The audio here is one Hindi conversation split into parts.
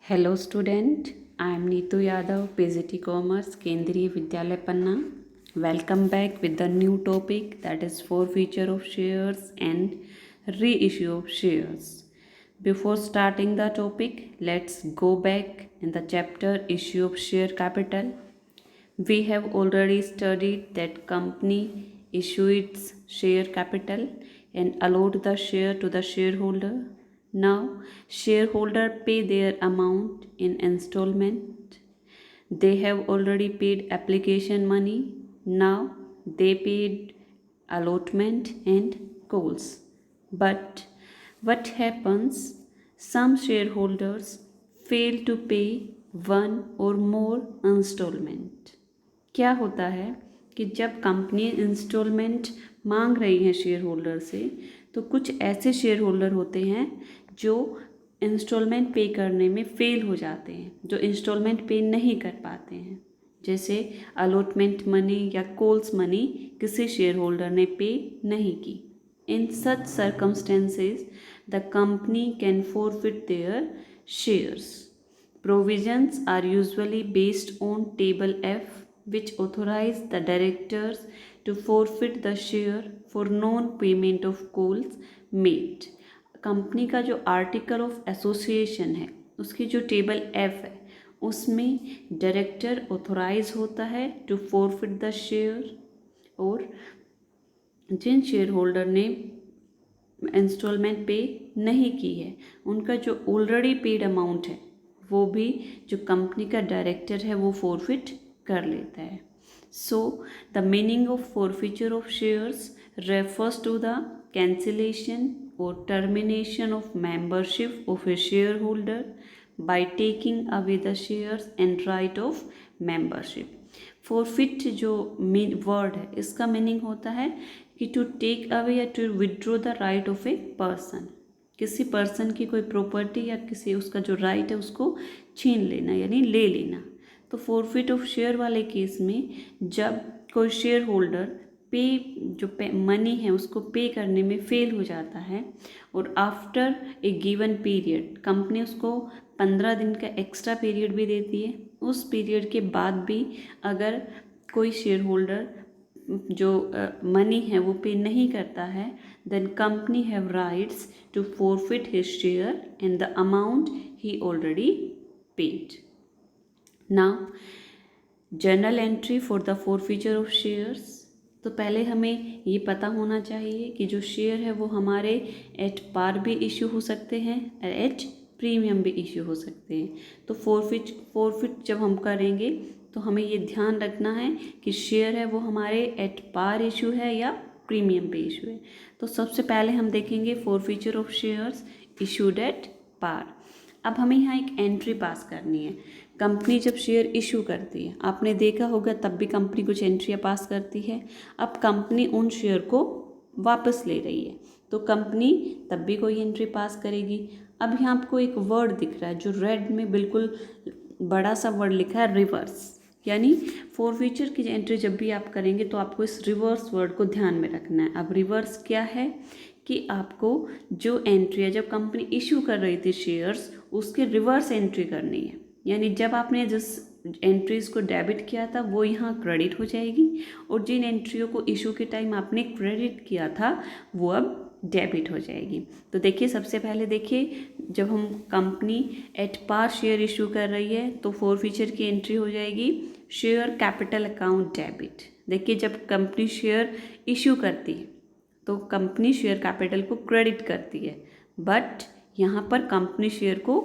Hello student, I am Neetu Yadav, PGT Commerce, Kendriya Vidyalaya Panna. Welcome back with the new topic, that is forfeiture of shares and reissue of shares. Before starting the topic, let's go back in the chapter issue of share capital. We have already studied that company issue its share capital and allot the share to the shareholder. Now, shareholder pay their amount in installment. They have already paid application money. Now, they paid allotment and calls. But what happens? Some shareholders fail to pay one or more installment. क्या होता है कि जब कंपनी इंस्टॉलमेंट मांग रही है शेयर होल्डर से, तो कुछ ऐसे शेयर होल्डर होते हैं जो इंस्टॉलमेंट पे करने में फेल हो जाते हैं, जो इंस्टॉलमेंट पे नहीं कर पाते हैं। जैसे अलॉटमेंट मनी या कॉल्स मनी किसी शेयर होल्डर ने पे नहीं की। In such circumstances the company can forfeit their shares. Provisions are usually based on Table F, which authorize the directors to forfeit the share for non-payment of calls made. Company का जो आर्टिकल ऑफ एसोसिएशन है, उसकी जो टेबल एफ है, उसमें डायरेक्टर ऑथोराइज होता है टू फॉरफिट द शेयर, और जिन शेयर होल्डर ने इंस्टॉलमेंट पे नहीं की है, उनका जो ऑलरेडी पेड अमाउंट है वो भी जो कंपनी का डायरेक्टर है वो फॉरफिट कर लेता है. So the meaning of forfeiture of shares refers to the cancellation और termination of membership of a shareholder by taking away the shares and right of membership. Forfeit जो वर्ड है, इसका मीनिंग होता है कि टू टेक अवे या to withdraw the right of a person. किसी पर्सन की कोई प्रॉपर्टी या किसी उसका जो राइट है उसको छीन लेना, यानी ले लेना. तो फॉरफिट ऑफ शेयर वाले केस में जब कोई शेयर होल्डर मनी है उसको पे करने में फेल हो जाता है, और after a given period company उसको 15 दिन का एक्स्ट्रा पीरियड भी देती है. उस पीरियड के बाद भी अगर कोई शेयर होल्डर जो मनी है वो पे नहीं करता है, then company have rights to forfeit his share and the amount he already paid. Now, journal entry for the forfeiture of shares. तो पहले हमें ये पता होना चाहिए कि जो शेयर है वो हमारे एट पार भी इशू हो सकते हैं और एट प्रीमियम भी इशू हो सकते हैं. तो फॉरफिट जब हम करेंगे तो हमें ये ध्यान रखना है कि शेयर है वो हमारे एट पार इशू है या प्रीमियम पे इशू है. तो सबसे पहले हम देखेंगे forfeiture of shares issued at par. अब हमें यहाँ एक एंट्री पास करनी है. कंपनी जब शेयर इशू करती है, आपने देखा होगा तब भी कंपनी कुछ एंट्रियाँ पास करती है. अब कंपनी उन शेयर को वापस ले रही है तो कंपनी तब भी कोई एंट्री पास करेगी. अब यहाँ आपको एक वर्ड दिख रहा है जो रेड में बिल्कुल बड़ा सा वर्ड लिखा है, रिवर्स. यानी फॉरफिचर की एंट्री जब भी आप करेंगे तो आपको इस रिवर्स वर्ड को ध्यान में रखना है. अब रिवर्स क्या है कि आपको जो एंट्री है जब कंपनी इशू कर रही थी शेयर्स, उसके रिवर्स एंट्री करनी है. यानी जब आपने जिस एंट्रीज़ को डेबिट किया था वो यहाँ क्रेडिट हो जाएगी, और जिन एंट्रियों को इशू के टाइम आपने क्रेडिट किया था वो अब डेबिट हो जाएगी. तो देखिए, सबसे पहले देखिए, जब हम company at par share issue कर रही है तो फॉरफिचर की एंट्री हो जाएगी शेयर कैपिटल अकाउंट डेबिट. देखिए, जब कंपनी शेयर इशू करती है तो कंपनी शेयर कैपिटल को क्रेडिट करती है, बट यहाँ पर कंपनी शेयर को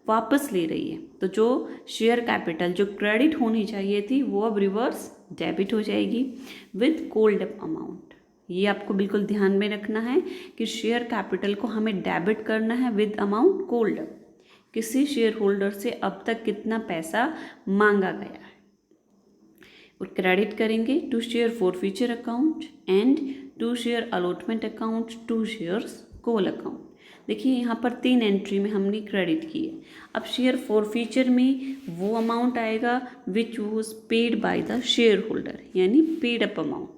वापस ले रही है. तो जो शेयर कैपिटल जो क्रेडिट होनी चाहिए थी वो अब रिवर्स डेबिट हो जाएगी विद कॉल्ड अप अमाउंट. ये आपको बिल्कुल ध्यान में रखना है कि शेयर कैपिटल को हमें डेबिट करना है विद अमाउंट कॉल्ड अप. किसी शेयर होल्डर से अब तक कितना पैसा मांगा गया है, और क्रेडिट करेंगे to share forfeiture account and to share allotment account, to shares call account. देखिए, यहाँ पर 3 एंट्री में हमने क्रेडिट किए. अब शेयर फॉरफिचर में वो अमाउंट आएगा which was paid by the share holder, यानी पेड अप अमाउंट.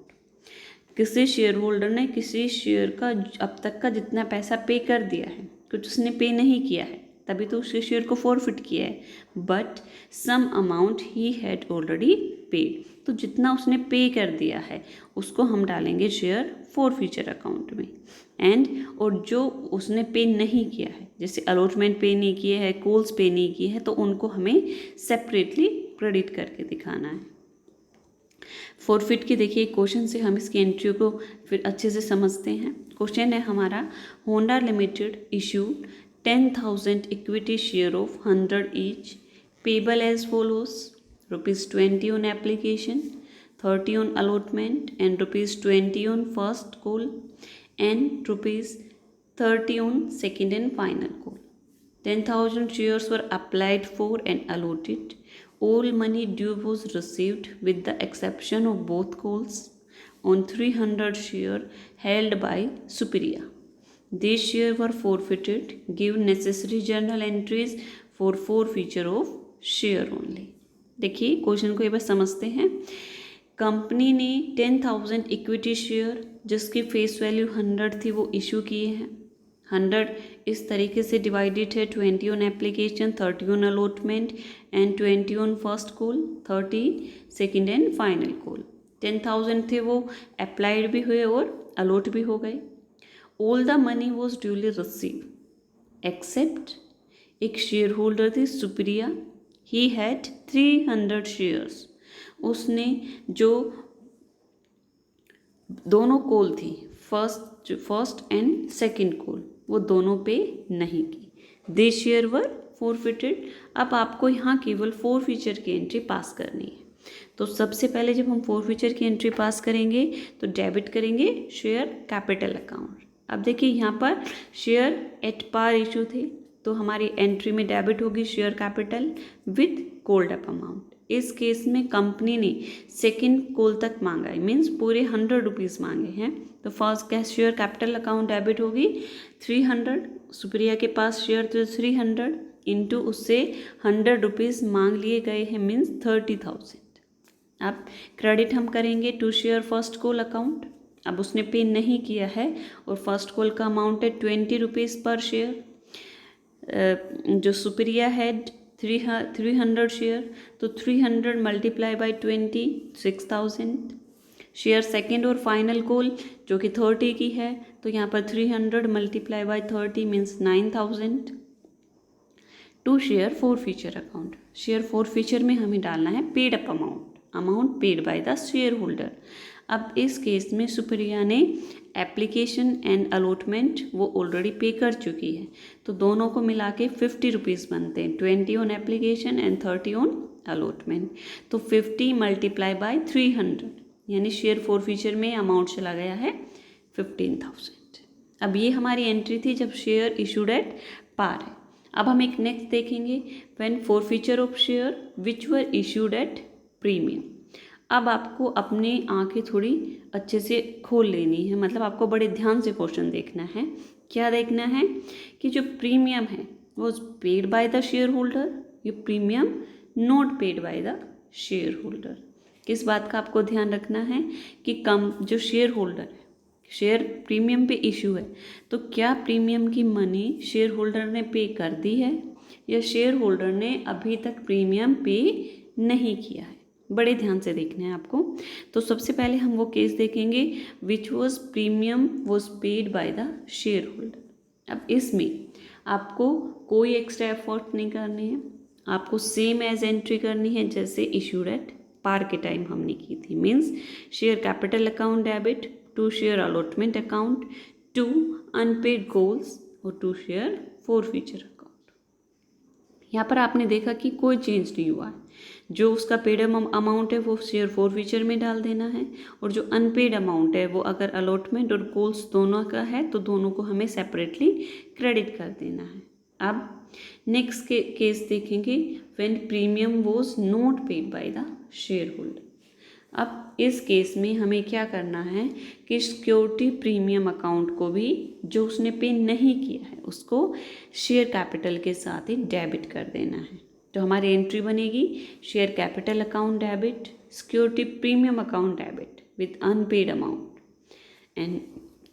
किसी शेयर होल्डर ने किसी शेयर का अब तक का जितना पैसा पे कर दिया है, कुछ उसने पे नहीं किया है, तभी तो उसके शेयर को फॉरफिट किया है, but some amount he had already paid, तो जितना उसने पे कर दिया है उसको हम डालेंगे शेयर फॉरफीचर अकाउंट में। एंड और जो उसने पे नहीं किया है, जैसे अलॉटमेंट पे नहीं किए हैं, कॉल्स पे नहीं किए हैं, तो उनको हमें सेपरेटली क्रेडिट करके दिखाना है। फॉरफिट की देखिए क्वेश्चन से हम इसकी एंट्री को फिर अच्छे से समझते हैं। क्वेश्चन है हमारा, Honda Limited issue 10,000 equity share of 100 each, payable as follows, ₹20 on application, 30 on allotment, and ₹20 on first call, and ₹30 on second and final call. 10,000 shares were applied for and allotted. All money due was received with the exception of both calls on 300 shares held by Superior. These shares were forfeited. Give necessary journal entries for forfeiture of share only. देखिए क्वेश्चन को एक बार समझते हैं। कंपनी ने 10,000 इक्विटी शेयर जिसकी फेस वैल्यू 100 थी वो इशू किए हैं। 100 इस तरीके से डिवाइडेड है, 20 on application, 30 on allotment and 20 on first call, 30 second and final call. 10,000 थे वो अप्लाइड भी हुए और अलॉट भी हो गए। All the money was duly receive except एक शेयर होल्डर थी सुप्रिया, ही हैड 300 शेयर्स, उसने जो दोनों कॉल थी फर्स्ट एंड सेकंड कॉल वो दोनों पे नहीं की। दे शेयर वर फॉरफिटेड। अब आपको यहाँ केवल फॉरफीचर की एंट्री पास करनी है। तो सबसे पहले जब हम फॉरफीचर की एंट्री पास करेंगे तो डेबिट करेंगे शेयर कैपिटल अकाउंट। अब देखिए यहाँ पर शेयर एट पार इशू थे तो हमारी एंट्री में डेबिट होगी share capital with called up amount. इस केस में कंपनी ने सेकंड कॉल तक मांगा है, मीन्स पूरे 100 रुपीज़ मांगे हैं, तो first cash share capital account debit होगी 300, सुप्रिया के पास शेयर थे 300 इंटू उससे 100 रुपीज़ मांग लिए गए हैं, मीन्स 30,000। अब क्रेडिट हम करेंगे to share first call account. अब उसने पे नहीं किया है और फर्स्ट कॉल का अमाउंट है 20 रुपीज़ पर शेयर। जो सुप्रिया हैड 300 शेयर, तो 300 मल्टीप्लाई बाई 20 6,000। शेयर सेकेंड और फाइनल कॉल जो कि 30 की है, तो यहाँ पर 300 multiply by 30 means 9,000। To share forfeiture account, share forfeiture में हमें डालना है paid up amount paid by the shareholder. अब इस केस में सुप्रिया ने एप्लीकेशन एंड अलॉटमेंट वो ऑलरेडी पे कर चुकी है, तो दोनों को मिला के 50 रुपीज़ बनते हैं, 20 on application and 30 on allotment. तो 50 मल्टीप्लाई बाय 300 यानी शेयर फॉरफीचर में अमाउंट चला गया है 15,000। अब ये हमारी एंट्री थी जब शेयर इशूड एट पार है। अब हम एक नेक्स्ट देखेंगे, when forfeiture of share which were issued at premium. अब आपको अपनी आंखें थोड़ी अच्छे से खोल लेनी है, मतलब आपको बड़े ध्यान से क्वेश्चन देखना है। क्या देखना है कि जो प्रीमियम है वो paid by the shareholder, ये premium not paid by the shareholder. किस बात का आपको ध्यान रखना है कि जो शेयर होल्डर है, शेयर प्रीमियम पे इशू है, तो क्या प्रीमियम की मनी शेयर होल्डर ने पे कर दी है या शेयर होल्डर ने अभी तक प्रीमियम पे नहीं किया है। बड़े ध्यान से देखना है आपको। तो सबसे पहले हम वो केस देखेंगे which was premium was paid by the shareholder. अब इसमें आपको कोई एक्स्ट्रा एफर्ट नहीं करनी है, आपको सेम एज एंट्री करनी है जैसे इशूड एट पार के टाइम हमने की थी, means share capital account debit, to share allotment account, to unpaid calls और टू शेयर फॉरफीचर अकाउंट। यहाँ पर आपने देखा कि कोई चेंज नहीं हुआ है, जो उसका पेड अमाउंट है वो शेयर फॉरफीचर में डाल देना है, और जो अनपेड अमाउंट है वो अगर अलॉटमेंट और कॉल्स दोनों का है तो दोनों को हमें सेपरेटली क्रेडिट कर देना है। अब नेक्स्ट केस देखेंगे when premium was not paid by the shareholder. अब इस केस में हमें क्या करना है कि सिक्योरिटी प्रीमियम अकाउंट को भी जो उसने पे नहीं किया है उसको शेयर कैपिटल के साथ ही डेबिट कर देना है। तो हमारी एंट्री बनेगी share capital account debit, security premium account debit with unpaid amount and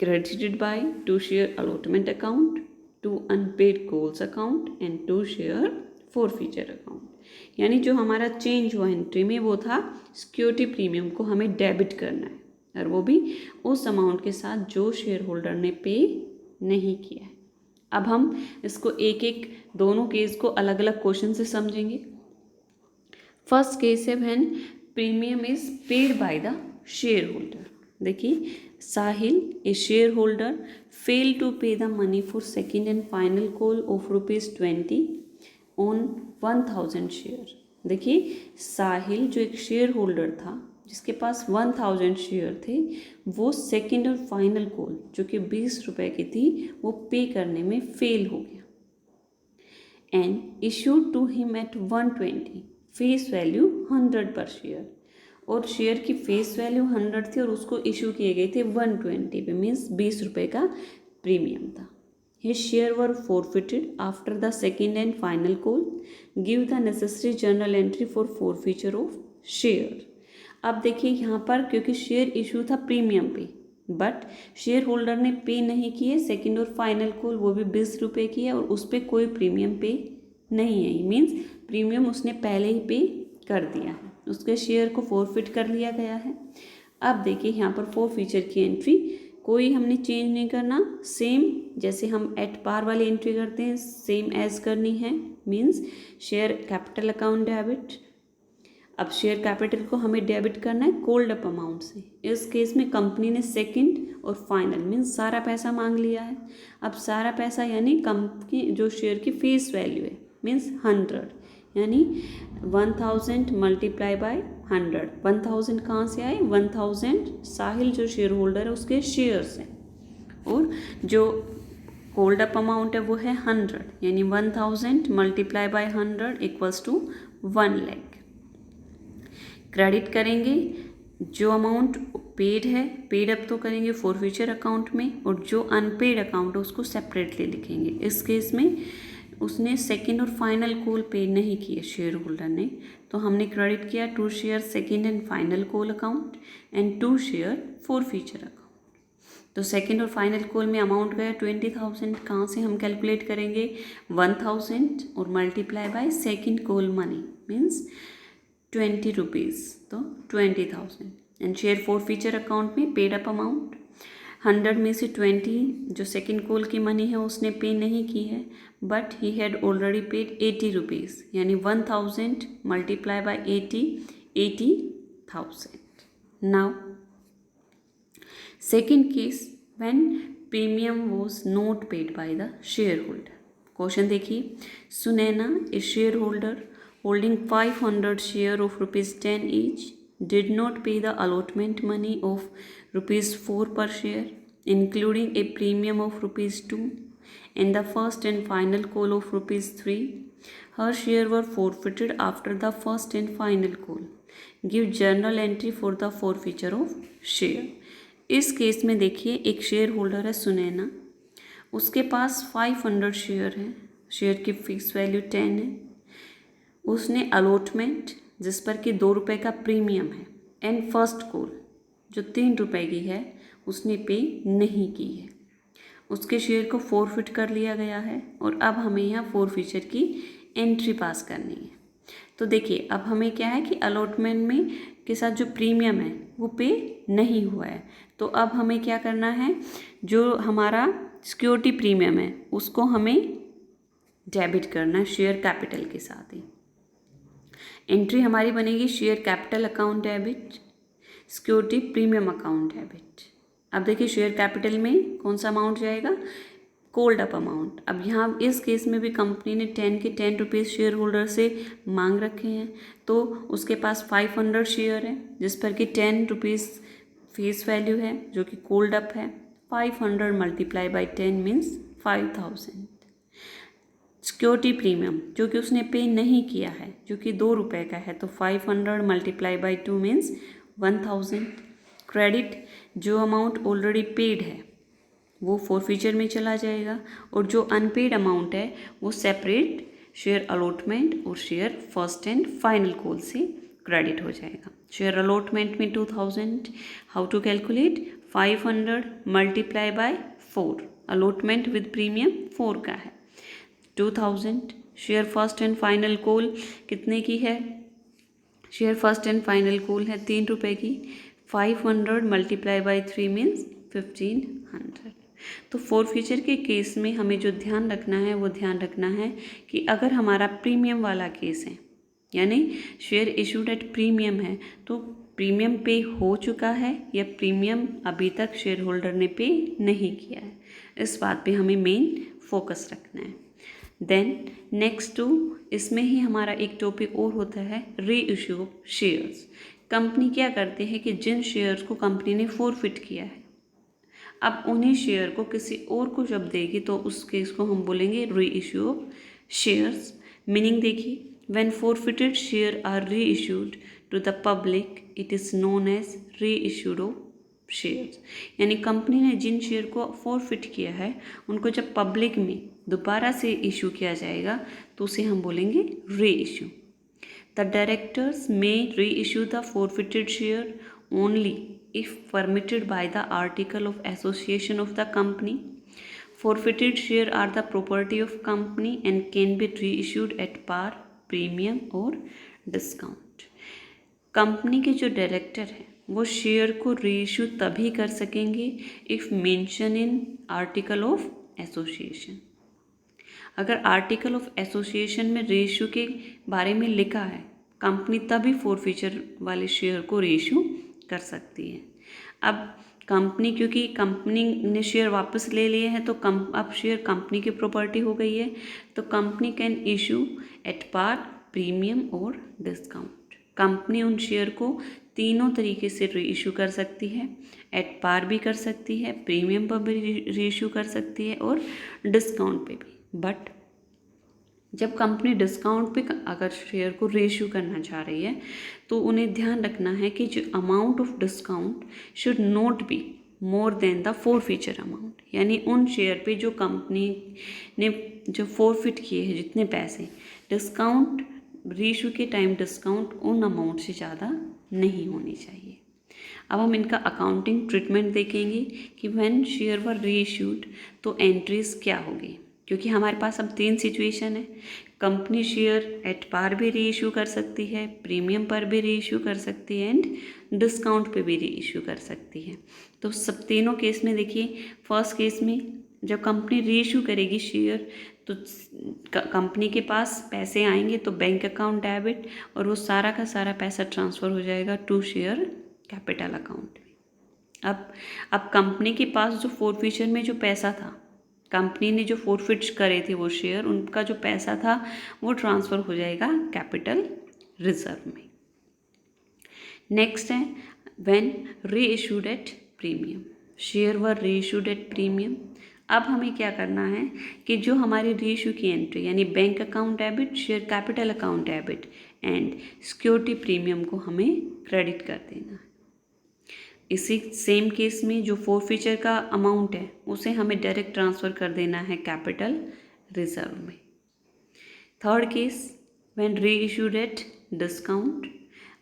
credited by to share allotment account, to unpaid calls account and to share forfeiture account. यानी जो हमारा चेंज हुआ एंट्री में वो था सिक्योरिटी प्रीमियम को हमें डेबिट करना है, और वो भी उस अमाउंट के साथ जो शेयर होल्डर ने पे नहीं किया है। अब हम इसको एक एक दोनों केस को अलग अलग क्वेश्चन से समझेंगे। फर्स्ट केस है when premium is paid by the share holder. देखिए, साहिल ए शेयर होल्डर फेल टू पे the money for second and final call of ₹20 on 1000 share. देखिए, साहिल जो एक शेयर होल्डर था जिसके पास 1000 शेयर थे, वो सेकेंड और फाइनल कॉल जो कि ₹20 की थी वो पे करने में फेल हो गया and issued to him at 120 face value 100 per share. और शेयर की फेस वैल्यू 100 थी और उसको इशू किए गए थे 120 पे, मीन्स ₹20 का प्रीमियम था। His share were forfeited after the second and final call. Give the necessary journal entry for forfeiture of share. अब देखिए यहाँ पर, क्योंकि शेयर इशू था प्रीमियम पे, बट शेयर होल्डर ने पे नहीं किए सेकेंड और फाइनल कॉल, वो भी ₹20 की है और उस पर कोई प्रीमियम पे नहीं है। मीन्स प्रीमियम उसने पहले ही पे कर दिया है, उसके शेयर को फॉरफिट कर लिया गया है। अब देखिए यहाँ पर फॉरफीचर की एंट्री कोई हमने चेंज नहीं करना, सेम जैसे हम एट पार वाली एंट्री करते हैं सेम एज करनी है। Means share capital account debit. अब शेयर कैपिटल को हमें डेबिट करना है कोल्ड अप अमाउंट से। इस केस में कंपनी ने सेकंड और फाइनल मीन्स सारा पैसा मांग लिया है। अब सारा पैसा यानी कंपनी जो शेयर की फेस वैल्यू है मीन्स 100, यानी 1000 मल्टीप्लाई बाय 100। 1000 कहाँ से आए? 1000 साहिल जो शेयर होल्डर है उसके शेयर से, और जो कोल्ड अप अमाउंट है वो है 100, यानी 1000 multiply by 100 equals to 1 lakh. Credit करेंगे जो अमाउंट पेड है, पेड अप तो करेंगे फॉरफीचर अकाउंट में, और जो अनपेड अकाउंट है उसको सेपरेटली लिखेंगे। इस केस में उसने सेकेंड और फाइनल कॉल पे नहीं किए शेयर होल्डर ने, तो हमने क्रेडिट किया to share second and final call account and to share forfeiture account. तो सेकेंड और फाइनल कॉल में अमाउंट गया 20,000। कहाँ से हम कैलकुलेट करेंगे? 1000 और multiply by second call money means ₹20, तो 20,000। एंड शेयर फॉरफीचर अकाउंट में पेड अप अमाउंट 100 में से 20 जो सेकेंड कॉल की मनी है उसने पे नहीं की है, but he had already paid ₹80, यानी 1000 multiply bye 80, 80,000। Now second case when premium was not paid by the share holder. Question देखिए, सुनैना ए share holder holding 500 share of ₹10 each did not pay the allotment money of ₹4 per share, including a premium of ₹2 and the first and final call of ₹3. Her share were forfeited after the first and final call. Give journal entry for the forfeiture of share. इस केस में देखिए, एक शेयर होल्डर है सुनैना, उसके पास 500 शेयर है, शेयर की फिक्स वैल्यू 10 है। उसने अलॉटमेंट जिस पर कि ₹2 का प्रीमियम है एंड फर्स्ट कॉल जो ₹3 की है उसने पे नहीं की है, उसके शेयर को फॉरफिट कर लिया गया है, और अब हमें यहाँ फॉरफीचर की एंट्री पास करनी है। तो देखिए, अब हमें क्या है कि अलॉटमेंट में के साथ जो प्रीमियम है वो पे नहीं हुआ है, तो अब हमें क्या करना है, जो हमारा सिक्योरिटी प्रीमियम है उसको हमें डेबिट करना है शेयर कैपिटल के साथ ही। एंट्री हमारी बनेगी share capital account debit, security premium account debit. अब देखिए, शेयर कैपिटल में कौन सा अमाउंट जाएगा? Cold up amount. अब यहाँ इस केस में भी कंपनी ने 10 के ₹10 शेयर होल्डर से मांग रखे हैं, तो उसके पास 500 शेयर है जिस पर कि ₹10 फेस वैल्यू है जो कि कोल्ड अप है। 500 multiply by 10 means 5000। Security premium जो कि उसने पे नहीं किया है जो कि ₹2 का है, तो 500 मल्टीप्लाई बाई 2 मीन्स 1000। क्रेडिट जो अमाउंट ऑलरेडी पेड है वो फॉरफीचर में चला जाएगा, और जो अनपेड अमाउंट है वो सेपरेट शेयर अलॉटमेंट और share first and final call से क्रेडिट हो जाएगा। शेयर अलॉटमेंट में 2000, how to calculate? 500 multiply by 4। Allotment with premium 4 का है। 2000 share first and final call कितने की है? Share first and final call है 3 रुपये की। 500 मल्टीप्लाई बाई 3 मीन्स 1500। तो फोर फ्यूचर के केस में हमें जो ध्यान रखना है वो ध्यान रखना है कि अगर हमारा प्रीमियम वाला केस है, यानी शेयर इशूड एट प्रीमियम है, तो प्रीमियम पे हो चुका है या प्रीमियम अभी तक शेयर होल्डर ने पे नहीं किया है, इस बात पे हमें मेन फोकस रखना है। देन नेक्स्ट टू इसमें ही हमारा एक टॉपिक और होता है री इशू ऑफ शेयर्स। कंपनी क्या करते हैं कि जिन शेयर्स को कंपनी ने फोरफिट किया है, अब उन्हीं शेयर को किसी और को जब देगी तो उस केस को हम बोलेंगे reissue of shares. Meaning देखिए, when forfeited share are reissued to the public it is known as reissued of shares. यानी कंपनी ने जिन शेयर को फोरफिट किया है उनको जब पब्लिक में दोबारा से इशू किया जाएगा तो उसे हम बोलेंगे री इशू। द डायरेक्टर्स मे री issue the forfeited share only if permitted by the article of association of the company. Forfeited share are the property of company and can be reissued at par, premium और discount. कंपनी के जो डायरेक्टर हैं वो शेयर को रीइशू तभी कर सकेंगे if mention in article of association. अगर आर्टिकल ऑफ एसोसिएशन में रीइशू के बारे में लिखा है, कंपनी तभी फोरफीचर वाले शेयर को रीइशू कर सकती है। अब कंपनी, क्योंकि कंपनी ने शेयर वापस ले लिए हैं तो अब शेयर कंपनी की प्रॉपर्टी हो गई है, तो company can issue at par, premium और डिस्काउंट। कंपनी उन शेयर को तीनों तरीके से री इशू कर सकती है, एट पार भी कर सकती है, प्रीमियम पर भी री इशू कर सकती है और डिस्काउंट पे भी। बट जब कंपनी डिस्काउंट पे अगर शेयर को रीइशू करना चाह रही है तो उन्हें ध्यान रखना है कि जो amount of discount should not be more than the forfeiture amount. यानी उन शेयर पे जो कंपनी ने जो फोरफिट किए हैं जितने पैसे, डिस्काउंट रीइशू के टाइम डिस्काउंट उन अमाउंट से ज़्यादा नहीं होनी चाहिए। अब हम इनका अकाउंटिंग ट्रीटमेंट देखेंगे कि व्हेन शेयर वर रीइशूड तो एंट्रीज क्या होगी, क्योंकि हमारे पास अब 3 सिचुएशन है। कंपनी शेयर एट पार भी री इशू कर सकती है, प्रीमियम पर भी री इशू कर सकती है एंड डिस्काउंट पे भी री इशू कर सकती है। तो सब तीनों केस में देखिए, फर्स्ट केस में जब कंपनी री इशू करेगी शेयर तो कंपनी के पास पैसे आएंगे तो बैंक अकाउंट डेबिट और वो सारा का सारा पैसा ट्रांसफ़र हो जाएगा टू शेयर कैपिटल अकाउंट में। अब कंपनी के पास जो फोरफीचर में जो पैसा था, कंपनी ने जो फोरफिट करे थे वो शेयर, उनका जो पैसा था वो ट्रांसफ़र हो जाएगा कैपिटल रिजर्व में। नेक्स्ट है व्हेन री इशूड एट प्रीमियम, शेयर वर री इशूड एट प्रीमियम। अब हमें क्या करना है कि जो हमारी री इशू की एंट्री यानी bank account debit, share capital account debit and security premium को हमें क्रेडिट कर देना है। इसी सेम केस में जो फोरफीचर का अमाउंट है उसे हमें डायरेक्ट ट्रांसफ़र कर देना है कैपिटल रिजर्व में। थर्ड केस व्हेन री इशूड एट डिस्काउंट।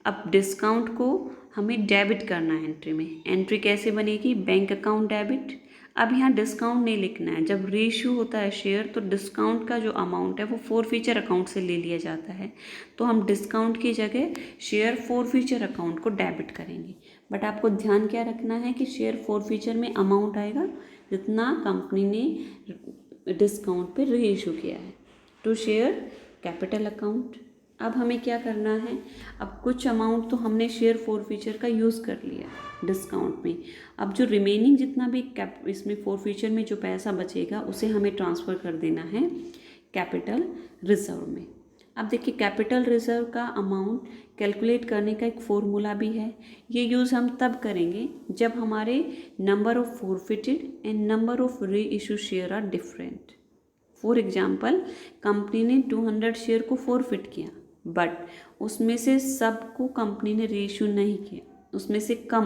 अब डिस्काउंट को हमें डेबिट करना है एंट्री में। एंट्री कैसे बनेगी? Bank account debit. अब यहाँ डिस्काउंट नहीं लिखना है। जब री इशू होता है शेयर तो डिस्काउंट का जो अमाउंट है वो फोरफीचर अकाउंट से ले लिया जाता है, तो हम डिस्काउंट की जगह शेयर फोरफीचर अकाउंट को डेबिट करेंगे। बट आपको ध्यान क्या रखना है कि शेयर फोरफीचर में अमाउंट आएगा जितना कंपनी ने डिस्काउंट पे री इशू किया है टू शेयर कैपिटल अकाउंट। अब हमें क्या करना है, अब कुछ अमाउंट तो हमने शेयर फोरफीचर का यूज़ कर लिया डिस्काउंट में। अब जो रिमेनिंग जितना भी इसमें फोरफीचर में जो पैसा बचेगा उसे हमें ट्रांसफ़र कर देना है कैपिटल रिजर्व में। अब देखिए, कैपिटल रिजर्व का अमाउंट कैलकुलेट करने का एक फॉर्मूला भी है। ये यूज़ हम तब करेंगे जब हमारे number of forfeited and number of reissue share are different. For example, company ने 200 शेयर को फोरफिट किया, बट उसमें से सबको कंपनी ने री इशू नहीं किया, उसमें से कम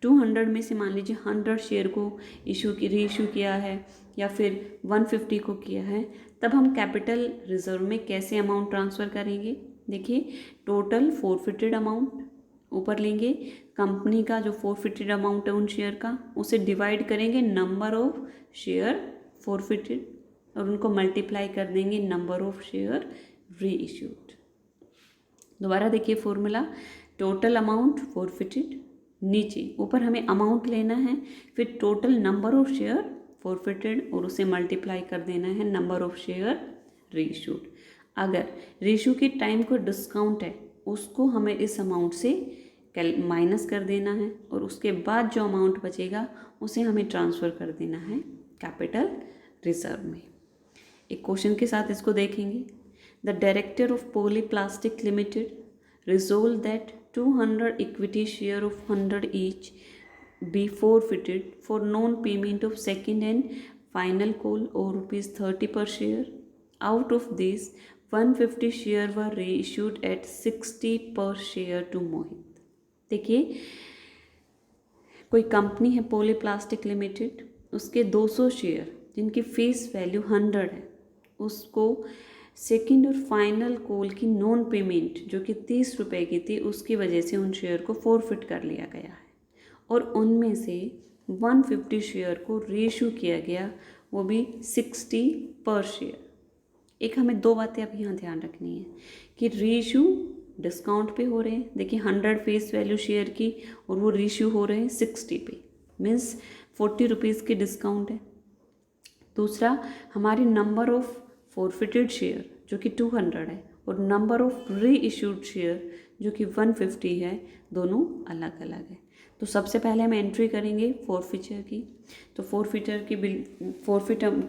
200 में से मान लीजिए 100 शेयर को री इशू किया है या फिर 150 को किया है, तब हम कैपिटल रिजर्व में कैसे अमाउंट ट्रांसफ़र करेंगे? देखिए, टोटल फोरफिटेड अमाउंट ऊपर लेंगे कंपनी का जो फॉरफिटेड अमाउंट है उन शेयर का, उसे डिवाइड करेंगे नंबर ऑफ शेयर फॉरफिटेड और उनको मल्टीप्लाई कर देंगे नंबर ऑफ शेयर री इश्यूड। दोबारा देखिए फॉर्मूला, टोटल अमाउंट फॉरफिटेड, नीचे ऊपर हमें अमाउंट लेना है, फिर total number of share forfeited और उसे मल्टीप्लाई कर देना है नंबर ऑफ शेयर रीइश्यूड। अगर रीइश्यू के टाइम को डिस्काउंट है उसको हमें इस अमाउंट से माइनस कर देना है और उसके बाद जो अमाउंट बचेगा उसे हमें ट्रांसफ़र कर देना है कैपिटल रिजर्व में। एक क्वेश्चन के साथ इसको देखेंगे। The director of Polyplastic Limited resolved that 200 equity share of 100 each be forfeited for non-payment of second and final call or rupees 30 per share. Out of these, 150 share were reissued at 60 per share to Mohit. देखिए कोई कंपनी है पॉलीप्लास्टिक लिमिटेड, उसके 200 शेयर जिनकी फेस वैल्यू 100 है उसको सेकेंड और फाइनल कॉल की नॉन पेमेंट जो कि 30 रुपये की थी उसकी वजह से उन शेयर को फॉरफिट कर लिया गया है और उनमें से 150 शेयर को रीइश्यू किया गया, वो भी 60 पर शेयर। एक हमें दो बातें अब यहाँ ध्यान रखनी है कि रीइश्यू डिस्काउंट पे हो रहे हैं। देखिए 100 फेस वैल्यू शेयर की और वो रीइश्यू हो रहे हैं 60 पे, मीन्स 40 रुपीज़ की डिस्काउंट है। दूसरा, हमारी नंबर ऑफ फॉरफिटेड शेयर जो कि 200 है और नंबर ऑफ री इश्यूड शेयर जो कि 150 है, दोनों अलग अलग है। तो सबसे पहले हम एंट्री करेंगे फॉरफिचर की। तो फॉरफिट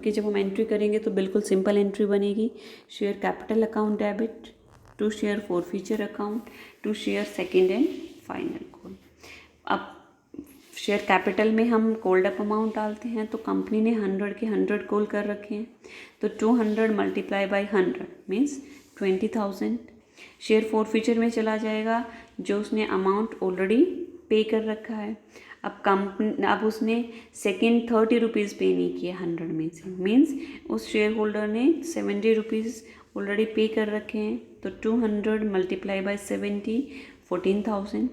की जब हम एंट्री करेंगे तो बिल्कुल सिंपल एंट्री बनेगी। Share capital account debit to share forfeiture account to share second and final call. अब शेयर कैपिटल में हम कॉल्ड अप अमाउंट डालते हैं तो कंपनी ने 100 के 100 कॉल कर रखे हैं, तो 200 multiply by 100 means 20,000। Share forfeiture में चला जाएगा जो उसने अमाउंट ऑलरेडी पे कर रखा है। अब उसने सेकेंड 30 रुपीज़ पे नहीं किया 100 में से, मीन्स उस शेयर होल्डर ने 70 रुपीज़ ऑलरेडी पे कर रखे हैं, तो 200 मल्टीप्लाई बाई 70 14,000।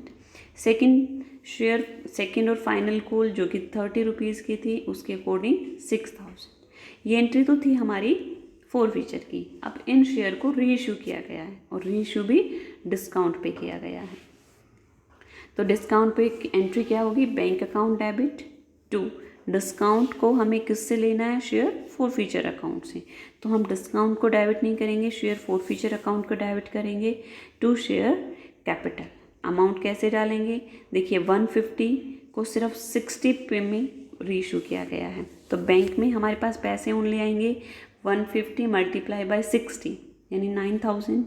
सेकेंड और फाइनल कॉल जो कि 30 रुपीज़ की थी उसके अकॉर्डिंग 6,000। ये एंट्री तो थी हमारी फॉरफिचर की। अब इन शेयर को रीइश्यू किया गया है और रीइश्यू भी डिस्काउंट पे किया गया है। तो डिस्काउंट पे एंट्री क्या होगी, bank account debit to, discount को हमें किससे लेना है, शेयर फॉरफिचर अकाउंट से, तो हम डिस्काउंट को डेबिट नहीं करेंगे, शेयर फॉरफिचर अकाउंट को डेबिट करेंगे टू शेयर कैपिटल। अमाउंट कैसे डालेंगे, देखिए 150 को सिर्फ 60 पे में रीइश्यू किया गया है, तो बैंक में हमारे पास पैसे ओनली आएंगे 150 मल्टीप्लाई बाई 60 यानी 9,000।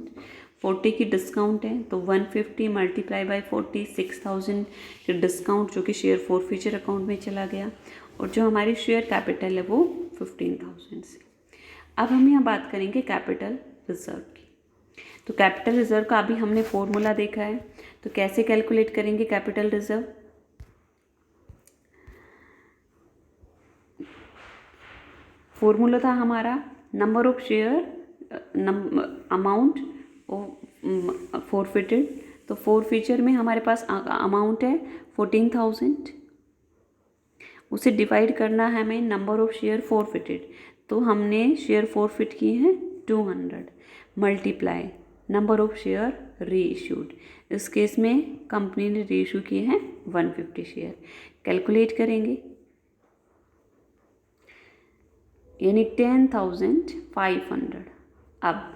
40 की डिस्काउंट है तो 150 मल्टीप्लाई बाई 40 6,000 के डिस्काउंट जो कि शेयर फॉरफिचर अकाउंट में चला गया, और जो हमारी शेयर कैपिटल है वो 15,000 से। अब हम यहाँ बात करेंगे कैपिटल रिजर्व की। तो कैपिटल रिजर्व का अभी हमने फॉर्मूला देखा है, तो कैसे कैलकुलेट करेंगे कैपिटल रिजर्व। फॉर्मूला था हमारा number of share amount forfeited, तो फॉरफिचर में हमारे पास अमाउंट है 14,000, उसे डिवाइड करना है हमें नंबर ऑफ शेयर फॉरफिटेड, तो हमने शेयर फॉरफिट किए हैं 200 मल्टीप्लाई नंबर ऑफ शेयर री इश्यूड, इस केस में कंपनी ने री इशू किए हैं 150 शेयर। कैलकुलेट करेंगे यानी 10,500। अब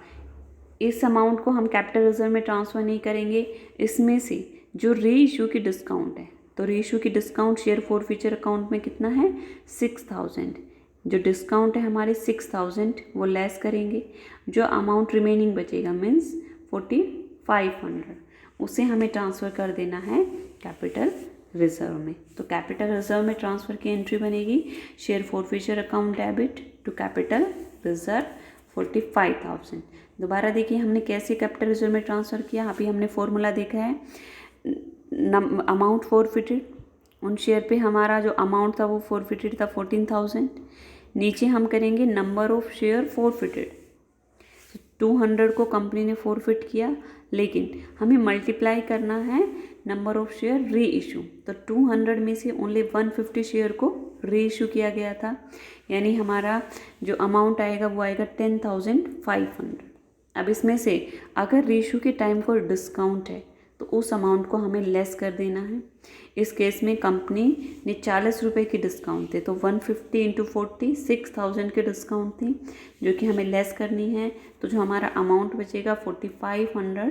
इस अमाउंट को हम कैपिटल रिजर्व में ट्रांसफ़र नहीं करेंगे, इसमें से जो री इशू की डिस्काउंट है, तो री इशू की डिस्काउंट शेयर फॉरफिचर अकाउंट में कितना है 6,000, जो डिस्काउंट है हमारे 6,000 वो लेस करेंगे, जो अमाउंट रिमेनिंग बचेगा मीन्स 4,500 उसे हमें ट्रांसफ़र कर देना है कैपिटल रिजर्व में। तो कैपिटल रिजर्व में ट्रांसफ़र की एंट्री बनेगी share forfeiture account debit to capital reserve 45,000। दोबारा देखिए हमने कैसे कैपिटल रिजर्व में ट्रांसफ़र किया, अभी हमने फॉर्मूला देखा है। अमाउंट फॉरफिटेड, उन शेयर पे हमारा जो अमाउंट था वो फॉरफिटेड था 14,000। नीचे हम करेंगे नंबर ऑफ शेयर फॉरफिटेड, 200 को कंपनी ने फॉरफिट किया, लेकिन हमें मल्टीप्लाई करना है नंबर ऑफ शेयर री इशू, तो 200 में से ओनली 150 शेयर को री इशू किया गया था, यानी हमारा जो अमाउंट आएगा वो आएगा 10,500। अब इसमें से अगर री इशू के टाइम को डिस्काउंट है तो उस अमाउंट को हमें लेस कर देना है। इस केस में कंपनी ने 40 रुपये की डिस्काउंट थे, तो 150 इंटू 40 6,000 की डिस्काउंट थी जो कि हमें लेस करनी है। तो जो हमारा अमाउंट बचेगा 4500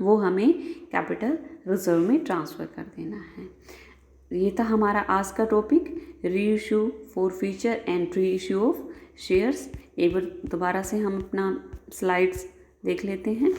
वो हमें कैपिटल रिजर्व में ट्रांसफ़र कर देना है। ये था हमारा आज का टॉपिक, री issue, forfeiture and re issue of shares. एक बार दोबारा से हम अपना स्लाइड्स देख लेते हैं।